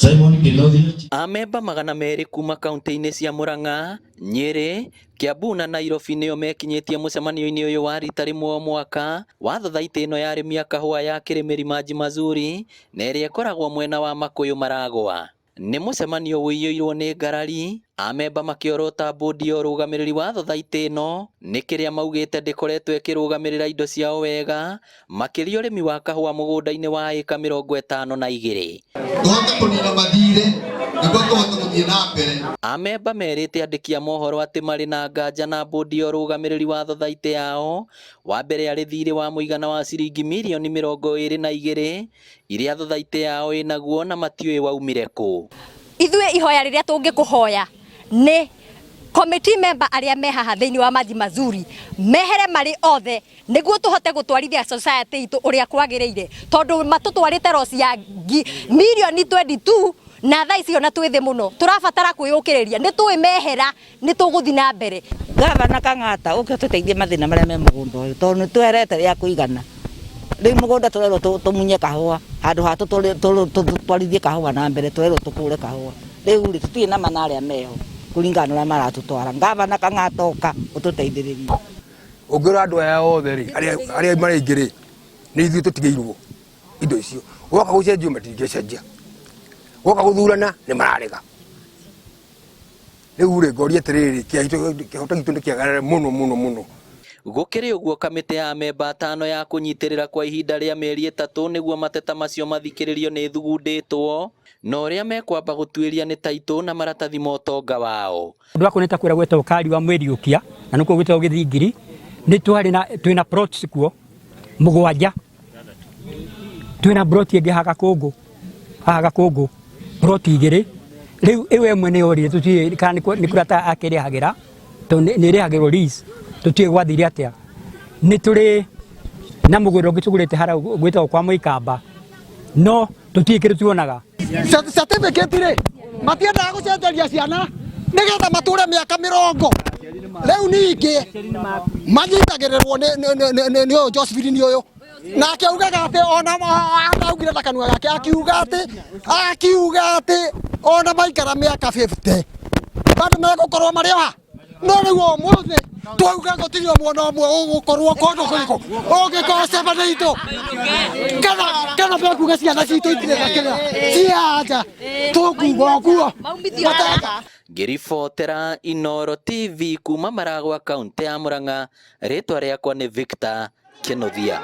Simon Kilothia. Amemba magana merĩ kuma kaunti-inĩ cia Murang'a, Nyeri, Kiambu na Nairobi nĩo mekinyĩtie mũcemanio-inĩ ũyũ wa rita rĩmwe o mwaka wa thothaitĩ ĩno ya arĩmi a kahũa ya Kilimiri Maji Mazuri na ĩrĩa ĩkoragwo mwena wa Makuyu Maragwa. Nĩ mũcemanio wũiyũirwo nĩ ngarari, amemba makĩorota bodi ya ũrũgamĩrĩri wa thothaitĩ ĩno nĩ kĩrĩa maugĩte ndĩkoretwo ĩkĩrũgamĩrĩra indo ciao wega, makĩria ũrĩmi wa kahũa mũgũnda-inĩ wa ĩka 52. Tũhote kũnina mathirĩ nĩguo tũhote gũthiĩ na mbere. Amemba merĩte andĩki a mohoro atĩ marĩ na nganja na bodi ya ũrũgamĩrĩri wa thothaitĩ yao. Wa mbere arĩ thirĩ wa mũigana wa ciringi mirioni 22 iria thothaitĩ yao ĩnaguo na matiũĩ waumire kũ. Ithuĩ ihoya rĩrĩa tũngĩkũhoya nĩ committee member arĩa me haha thĩinĩ wa Maji Mazuri mehere marĩ othe nĩguo tũhote gũtwarithia society itũ ũrĩa kwagĩrĩire, tondũ matũtwarĩte loss ya mirioni 22 na thaa icio na twĩ thĩ mũno, tũrabatara kwĩyũkĩrĩria, nĩ tũĩ mehera nĩ tũgũthiĩ na mbere. Gavana Kang'ata ũke tũteithie mathĩna marĩa me mũgũnda ũyũ, tondũ nĩ twerete rĩa kũigana. Rĩu mũgũnda tũrerwo tũmunye kahũa handũ ha tũtwarithie kahũa na mbere, twerwo tũkũre kahũa. Rĩu tũtirĩ na manarĩa meho kũringana na maratũtwara. Gavana Kang'ata ũka ũtũteithĩrĩrie. Ũngĩrora andũ aya othe rĩ, arĩa marĩ aingĩ rĩ, nĩ ithuĩ tũtigĩirwo indo icio. Woka gũcenjio matingĩcenjia, woka gũthurana nĩ mararega. Rĩu rĩ ngoria atĩrĩrĩ, kĩhoto gitũ nĩ kĩagarare mũno. Gũkĩrĩ ũguo kamĩtĩ ya amemba 5 ya kũnyitĩrĩra kwa ihinda rĩa mĩeri 3 nĩguo mateta macio mathikĩrĩrio nĩ thugundĩtwo, na ũrĩa mekwamba gũtuĩria nĩ taitũ na maratathi ma ũtonga wao. Ũndũ wa kũneta kwĩra gwetwo Kari wa mweri ũkia na nĩkuo gwĩtwo Gĩthingiri, nĩ twĩna plots kuo 7, twĩna plot ĩngĩ haha Gakũngũ plot 2. Rĩu ĩwe ĩmwe nĩ yorire tũtiĩ kana nĩ kũrata akĩrĩhagĩra tondũ nĩ ĩrĩhagĩrwo lease, tũtiĩ gwathire atĩa. Nĩ tũrĩ na mũgũnda ũngĩ tũgũrĩte harĩa gwĩtagwo kwa Mũikamba, no tũtiĩ kĩrĩ tuonaga. Certificate rĩ matiendaga gũcenjeria ciana nĩgetha matũre mĩaka 40. Rĩu ningĩ manyitagĩrĩrwo nĩ ũyũ Josephine ũyũ, na akiugaga atĩ ona augire na kanua gake akiuga atĩ ona maikara mĩaka 50 bado megũkorwo marĩ oha. No rĩu ũmũthĩ twauga gũtirĩ mwana ũmwe ũgũkorwo kũndũ kũrĩkũ ũngĩkorwo cebanĩitũ kana bekuga ciana citũ itirĩ na kĩrĩa cianja tũkuga ũguo. Ngĩribotera Inooro TV kuma Maragwa kaunti ya Murang'a, rĩtwa rĩakwa nĩ Victor Kĩnuthia.